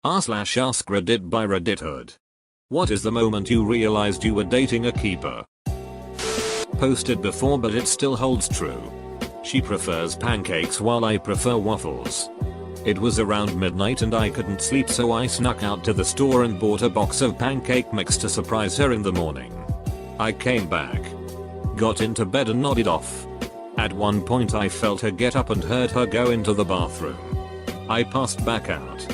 r/AskReddit by Reddithood. What is the moment you realized you were dating a keeper? Posted before, but it still holds true. She prefers pancakes while I prefer waffles. It was around midnight and I couldn't sleep, so I snuck out to the store and bought a box of pancake mix to surprise her in the morning. I came back, got into bed and nodded off. At one point I felt her get up and heard her go into the bathroom. I passed back out.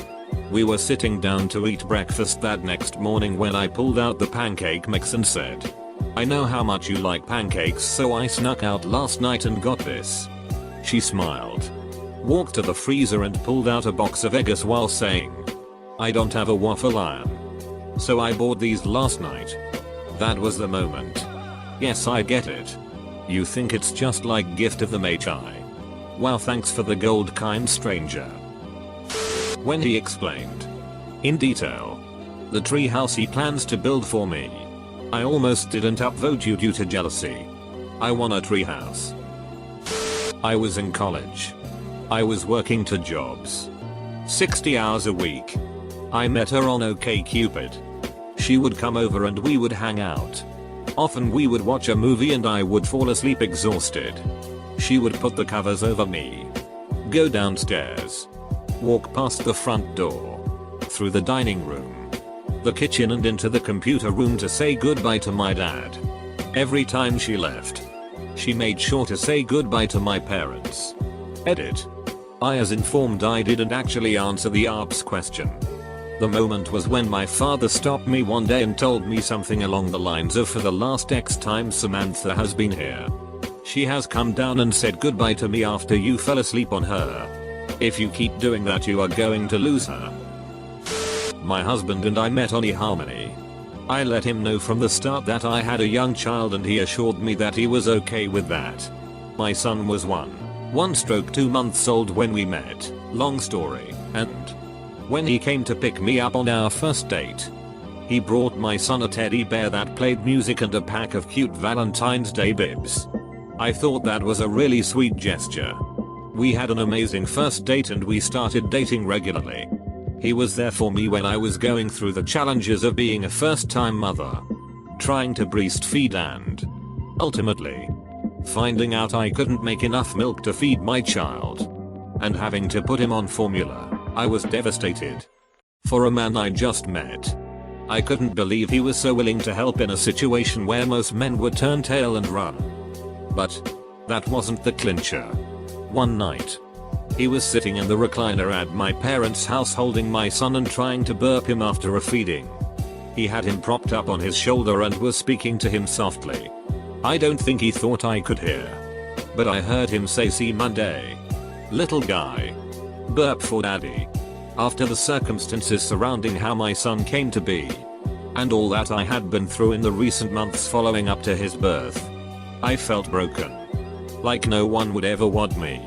We were sitting down to eat breakfast that next morning when I pulled out the pancake mix and said, "I know how much you like pancakes, so I snuck out last night and got this." She smiled, walked to the freezer and pulled out a box of eggs while saying, "I don't have a waffle iron, so I bought these last night." That was the moment. Yes, I get it. You think it's just like Gift of the Magi. Wow, thanks for the gold, kind stranger. When he explained in detail the treehouse he plans to build for me, I almost didn't upvote you due to jealousy. I want a treehouse. I was in college. I was working 2 jobs, 60 hours a week. I met her on OkCupid. She would come over and we would hang out. Often we would watch a movie and I would fall asleep exhausted. She would put the covers over me, go downstairs, walk past the front door, through the dining room, the kitchen and into the computer room to say goodbye to my dad. Every time she left, she made sure to say goodbye to my parents. Edit. I as informed I didn't actually answer the ARP's question. The moment was when my father stopped me one day and told me something along the lines of, "For the last X time Samantha has been here. She has come down and said goodbye to me after you fell asleep on her. If you keep doing that, you are going to lose her." My husband and I met on eHarmony. I let him know from the start that I had a young child and he assured me that he was okay with that. My son was 1/2 months old when we met, long story, and when he came to pick me up on our first date, he brought my son a teddy bear that played music and a pack of cute Valentine's Day bibs. I thought that was a really sweet gesture. We had an amazing first date and we started dating regularly. He was there for me when I was going through the challenges of being a first-time mother, trying to breastfeed and, ultimately, finding out I couldn't make enough milk to feed my child, and having to put him on formula. I was devastated. For a man I just met, I couldn't believe he was so willing to help in a situation where most men would turn tail and run. But that wasn't the clincher. One night, he was sitting in the recliner at my parents' house holding my son and trying to burp him after a feeding. He had him propped up on his shoulder and was speaking to him softly. I don't think he thought I could hear, but I heard him say, "See Monday, little guy. Burp for daddy." After the circumstances surrounding how my son came to be, and all that I had been through in the recent months following up to his birth, I felt broken. Like no one would ever want me,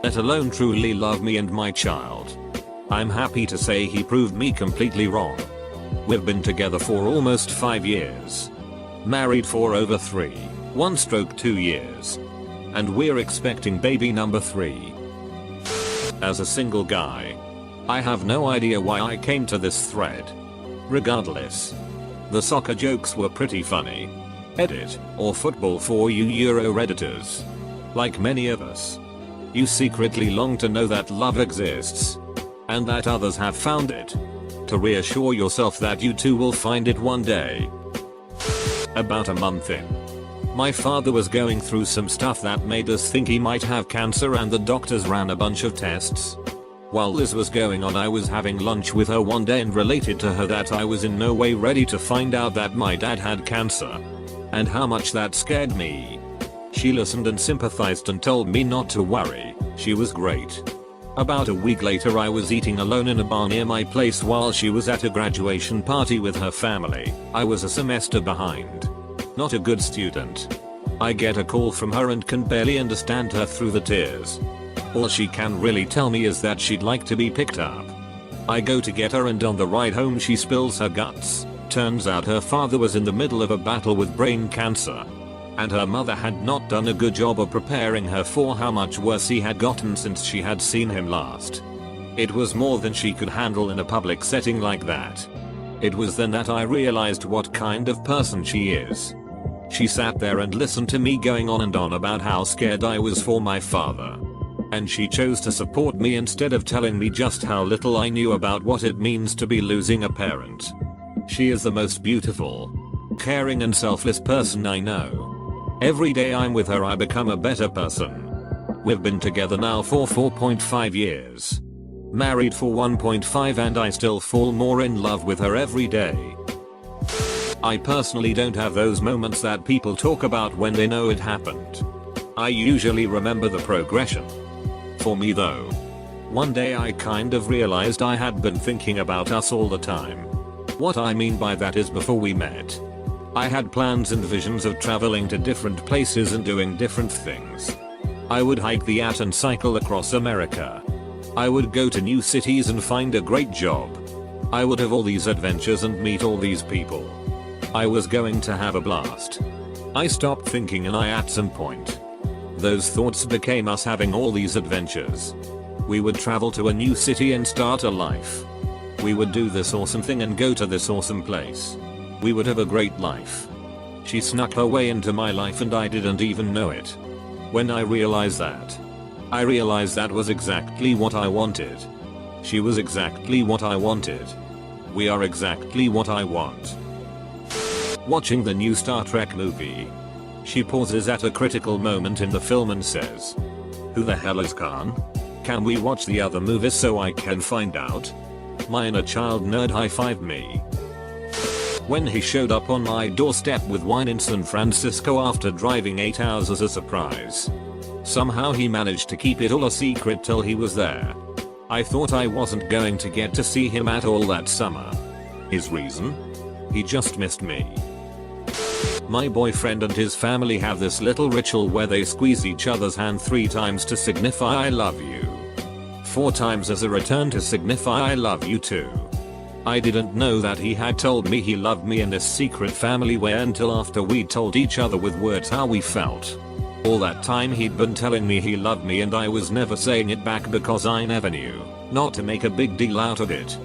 let alone truly love me and my child. I'm happy to say he proved me completely wrong. We've been together for almost 5 years. Married for over 1/2 years. And we're expecting baby number 3. As a single guy, I have no idea why I came to this thread. Regardless, the soccer jokes were pretty funny. Edit, or football for you Euro Redditors. Like many of us, you secretly long to know that love exists, and that others have found it, to reassure yourself that you too will find it one day. About a month in, my father was going through some stuff that made us think he might have cancer, and the doctors ran a bunch of tests. While this was going on, I was having lunch with her one day and related to her that I was in no way ready to find out that my dad had cancer, and how much that scared me. She listened and sympathized and told me not to worry. She was great. About a week later, I was eating alone in a bar near my place while she was at a graduation party with her family. I was a semester behind. Not a good student. I get a call from her and can barely understand her through the tears. All she can really tell me is that she'd like to be picked up. I go to get her, and on the ride home she spills her guts. Turns out her father was in the middle of a battle with brain cancer, and her mother had not done a good job of preparing her for how much worse he had gotten since she had seen him last. It was more than she could handle in a public setting like that. It was then that I realized what kind of person she is. She sat there and listened to me going on and on about how scared I was for my father. And she chose to support me instead of telling me just how little I knew about what it means to be losing a parent. She is the most beautiful, caring and selfless person I know. Every day I'm with her I become a better person. We've been together now for 4.5 years. Married for 1.5 and I still fall more in love with her every day. I personally don't have those moments that people talk about when they know it happened. I usually remember the progression. For me though, one day I kind of realized I had been thinking about us all the time. What I mean by that is before we met, I had plans and visions of traveling to different places and doing different things. I would hike the At and cycle across America. I would go to new cities and find a great job. I would have all these adventures and meet all these people. I was going to have a blast. I stopped thinking and at some point, those thoughts became us having all these adventures. We would travel to a new city and start a life. We would do this awesome thing and go to this awesome place. We would have a great life. She snuck her way into my life and I didn't even know it. When I realized that was exactly what I wanted. She was exactly what I wanted. We are exactly what I want. Watching the new Star Trek movie. She pauses at a critical moment in the film and says, "Who the hell is Khan? Can we watch the other movies so I can find out?" My inner child nerd high-fived me. When he showed up on my doorstep with wine in San Francisco after driving 8 hours as a surprise. Somehow he managed to keep it all a secret till he was there. I thought I wasn't going to get to see him at all that summer. His reason? He just missed me. My boyfriend and his family have this little ritual where they squeeze each other's hand 3 times to signify I love you. 4 times as a return to signify I love you too. I didn't know that he had told me he loved me in this secret family way until after we told each other with words how we felt. All that time he'd been telling me he loved me and I was never saying it back because I never knew not to make a big deal out of it.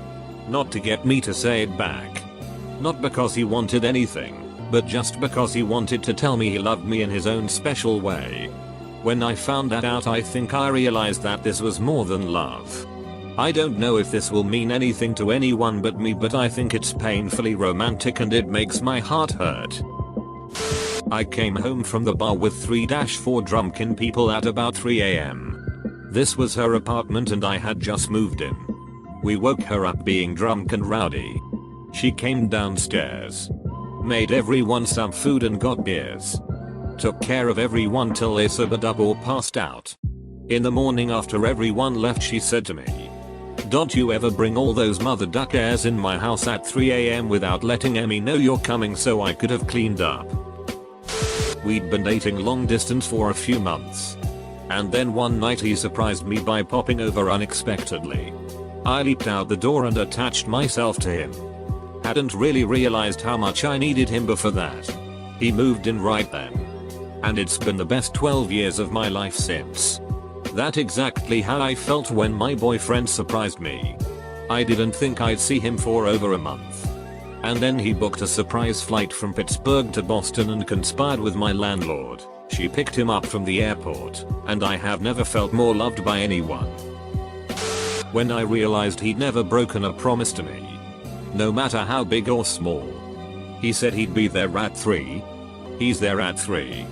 Not to get me to say it back. Not because he wanted anything, but just because he wanted to tell me he loved me in his own special way. When I found that out I think I realized that this was more than love. I don't know if this will mean anything to anyone but me, but I think it's painfully romantic and it makes my heart hurt. I came home from the bar with 3-4 drunken people at about 3 AM. This was her apartment and I had just moved in. We woke her up being drunk and rowdy. She came downstairs, made everyone some food and got beers. Took care of everyone till they sobered up or passed out. In the morning after everyone left she said to me, "Don't you ever bring all those mother duck airs in my house at 3 AM without letting Emmy know you're coming so I could have cleaned up." We'd been dating long distance for a few months. And then one night he surprised me by popping over unexpectedly. I leaped out the door and attached myself to him. Hadn't really realized how much I needed him before that. He moved in right then. And it's been the best 12 years of my life since. That's exactly how I felt when my boyfriend surprised me. I didn't think I'd see him for over a month. And then he booked a surprise flight from Pittsburgh to Boston and conspired with my landlord. She picked him up from the airport, and I have never felt more loved by anyone. When I realized he'd never broken a promise to me, no matter how big or small. He said he'd be there at 3. He's there at 3.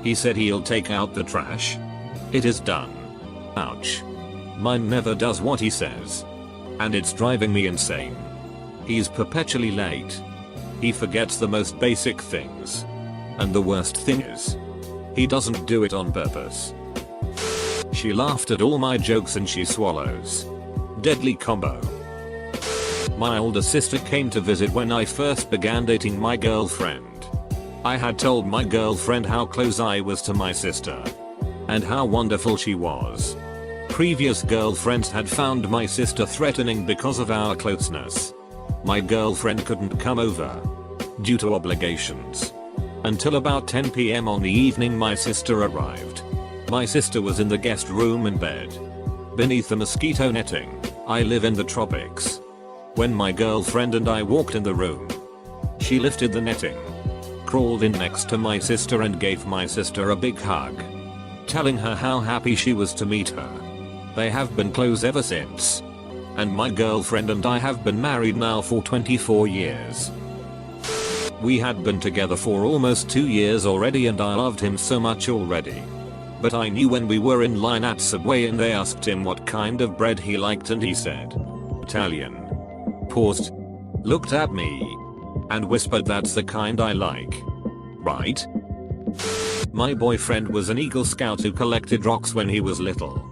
He said he'll take out the trash. It is done. Ouch. Mine never does what he says. And it's driving me insane. He's perpetually late. He forgets the most basic things. And the worst thing is, he doesn't do it on purpose. She laughed at all my jokes and she swallows. Deadly combo. My older sister came to visit when I first began dating my girlfriend. I had told my girlfriend how close I was to my sister. And how wonderful she was. Previous girlfriends had found my sister threatening because of our closeness. My girlfriend couldn't come over due to obligations. Until about 10 PM on the evening my sister arrived. My sister was in the guest room in bed, beneath the mosquito netting. I live in the tropics. When my girlfriend and I walked in the room, she lifted the netting, crawled in next to my sister and gave my sister a big hug, telling her how happy she was to meet her. They have been close ever since. And my girlfriend and I have been married now for 24 years. We had been together for almost 2 years already and I loved him so much already. But I knew when we were in line at Subway and they asked him what kind of bread he liked and he said, Italian. Paused, looked at me, and whispered, that's the kind I like. Right? My boyfriend was an Eagle Scout who collected rocks when he was little.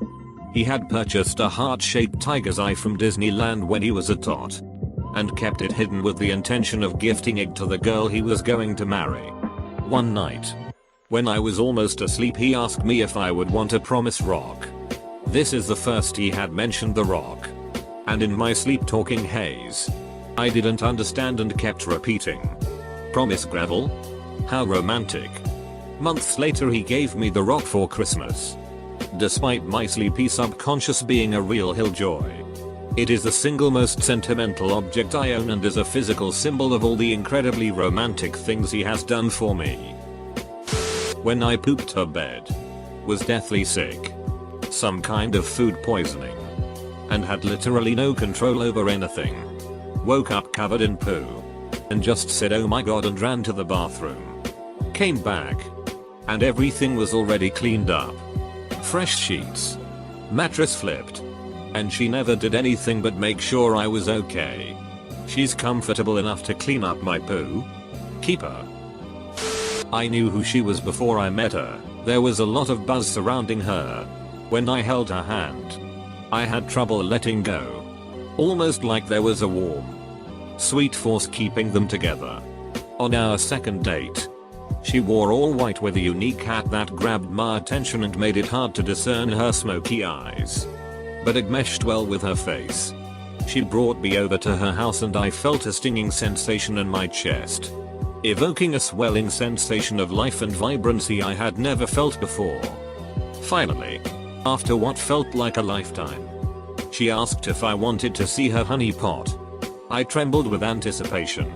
He had purchased a heart-shaped tiger's eye from Disneyland when he was a tot, and kept it hidden with the intention of gifting it to the girl he was going to marry. One night, when I was almost asleep, he asked me if I would want a promise rock. This is the first he had mentioned the rock. And in my sleep-talking haze, I didn't understand and kept repeating, promise gravel? How romantic. Months later he gave me the rock for Christmas. Despite my sleepy subconscious being a real hilljoy, it is the single most sentimental object I own and is a physical symbol of all the incredibly romantic things he has done for me. When I pooped her bed, was deathly sick, some kind of food poisoning, and had literally no control over anything. Woke up covered in poo, and just said oh my god and ran to the bathroom. Came back, and everything was already cleaned up. Fresh sheets, mattress flipped, and she never did anything but make sure I was okay. She's comfortable enough to clean up my poo. Keep her. I knew who she was before I met her. There was a lot of buzz surrounding her. When I held her hand, I had trouble letting go. Almost like there was a warm, sweet force keeping them together. On our second date, she wore all white with a unique hat that grabbed my attention and made it hard to discern her smoky eyes. But it meshed well with her face. She brought me over to her house and I felt a stinging sensation in my chest, evoking a swelling sensation of life and vibrancy I had never felt before. Finally, after what felt like a lifetime, she asked if I wanted to see her honey pot. I trembled with anticipation.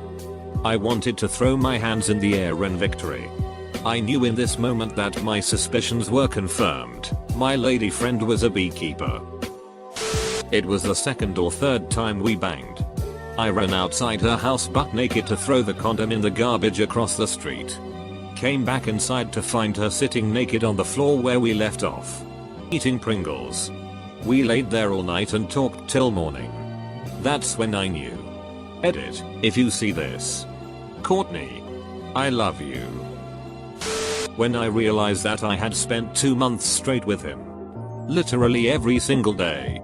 I wanted to throw my hands in the air in victory. I knew in this moment that my suspicions were confirmed. My lady friend was a beekeeper. It was the second or third time we banged. I ran outside her house butt naked to throw the condom in the garbage across the street. Came back inside to find her sitting naked on the floor where we left off, eating Pringles. We laid there all night and talked till morning. That's when I knew. Edit, if you see this. Courtney, I love you. When I realized that I had spent 2 months straight with him, literally every single day,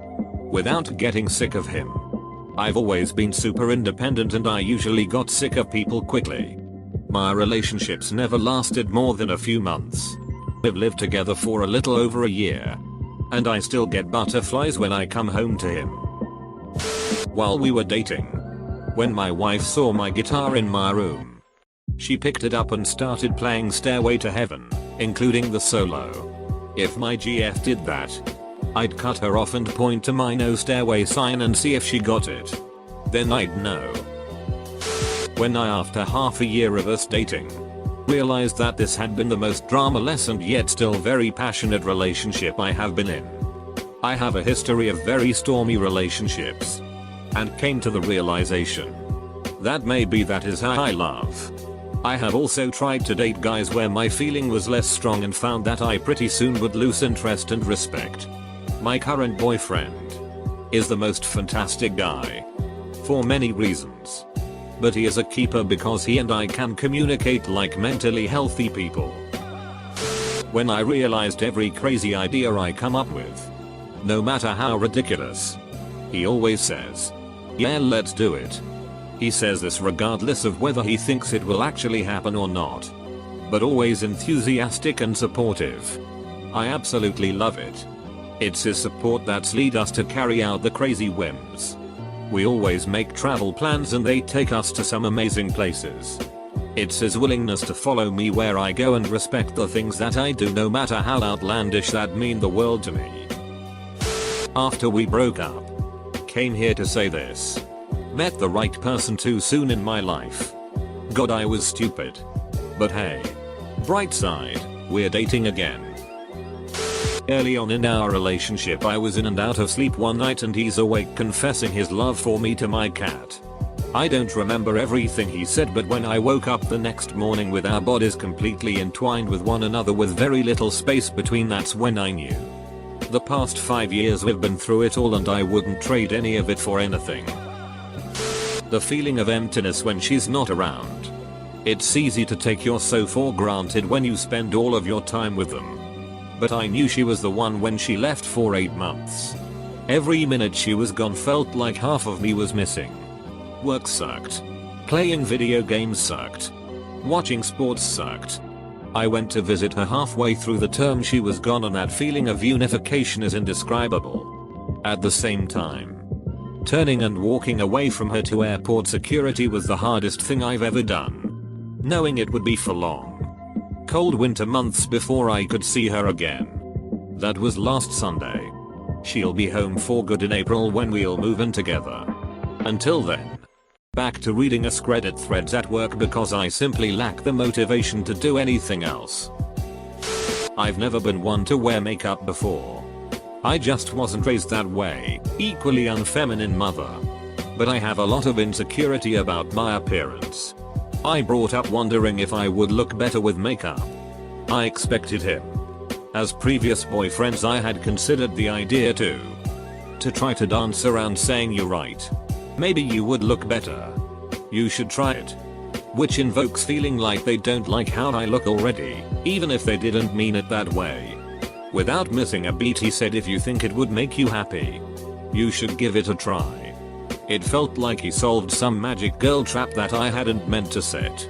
without getting sick of him. I've always been super independent and I usually got sick of people quickly. My relationships never lasted more than a few months. We've lived together for a little over a year, and I still get butterflies when I come home to him. While we were dating, when my wife saw my guitar in my room, she picked it up and started playing Stairway to Heaven, including the solo. If my GF did that, I'd cut her off and point to my no stairway sign and see if she got it. Then I'd know. When I, after half a year of us dating, realized that this had been the most drama-less and yet still very passionate relationship I have been in. I have a history of very stormy relationships, and came to the realization that maybe that is how I love. I have also tried to date guys where my feeling was less strong and found that I pretty soon would lose interest and respect. My current boyfriend is the most fantastic guy, for many reasons. But he is a keeper because he and I can communicate like mentally healthy people. When I realized every crazy idea I come up with, no matter how ridiculous, he always says, yeah, let's do it. He says this regardless of whether he thinks it will actually happen or not, but always enthusiastic and supportive. I absolutely love it. It's his support that's led us to carry out the crazy whims. We always make travel plans and they take us to some amazing places. It's his willingness to follow me where I go and respect the things that I do no matter how outlandish that mean the world to me. After we broke up, came here to say this. Met the right person too soon in my life. God, I was stupid. But hey. Bright side, we're dating again. Early on in our relationship I was in and out of sleep one night and he's awake confessing his love for me to my cat. I don't remember everything he said, but when I woke up the next morning with our bodies completely entwined with one another with very little space between, that's when I knew. The past 5 years we've been through it all and I wouldn't trade any of it for anything. The feeling of emptiness when she's not around. It's easy to take your so for granted when you spend all of your time with them. But I knew she was the one when she left for 8 months. Every minute she was gone felt like half of me was missing. Work sucked. Playing video games sucked. Watching sports sucked. I went to visit her halfway through the term she was gone and that feeling of unification is indescribable. At the same time, turning and walking away from her to airport security was the hardest thing I've ever done. Knowing it would be for long. Cold winter months before I could see her again. That was last Sunday. She'll be home for good in April when we'll move in together. Until then, back to reading AskReddit threads at work because I simply lack the motivation to do anything else. I've never been one to wear makeup before. I just wasn't raised that way, equally unfeminine mother. But I have a lot of insecurity about my appearance. I brought up wondering if I would look better with makeup. I expected him. As previous boyfriends I had considered the idea too. To try to dance around saying you're right. Maybe you would look better. You should try it. Which invokes feeling like they don't like how I look already, even if they didn't mean it that way. Without missing a beat he said if you think it would make you happy, you should give it a try. It felt like he solved some magic girl trap that I hadn't meant to set.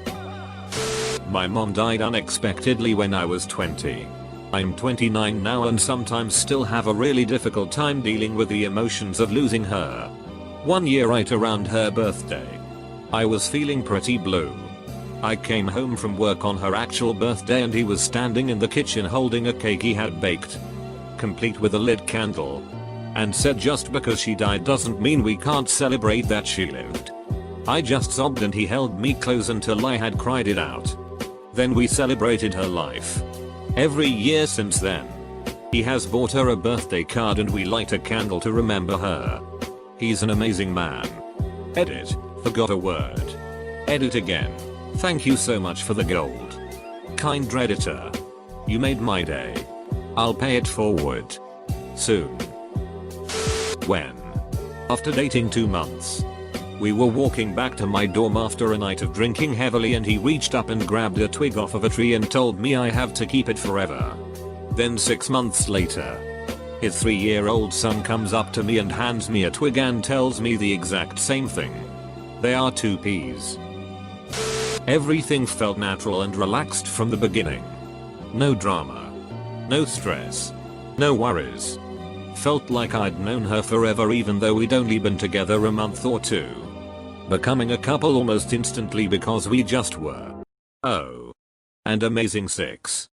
My mom died unexpectedly when I was 20. I'm 29 now and sometimes still have a really difficult time dealing with the emotions of losing her. 1 year right around her birthday. I was feeling pretty blue. I came home from work on her actual birthday and he was standing in the kitchen holding a cake he had baked, complete with a lit candle, and said just because she died doesn't mean we can't celebrate that she lived. I just sobbed and he held me close until I had cried it out. Then we celebrated her life. Every year since then. He has bought her a birthday card and we light a candle to remember her. He's an amazing man. Edit. Forgot a word. Edit again. Thank you so much for the gold. Kind Redditor. You made my day. I'll pay it forward. Soon. When? After dating 2 months. We were walking back to my dorm after a night of drinking heavily and he reached up and grabbed a twig off of a tree and told me I have to keep it forever. Then 6 months later, his 3-year-old son comes up to me and hands me a twig and tells me the exact same thing. They are 2 peas. Everything felt natural and relaxed from the beginning. No drama. No stress. No worries. Felt like I'd known her forever even though we'd only been together a month or 2. Becoming a couple almost instantly because we just were. Oh. And amazing 6.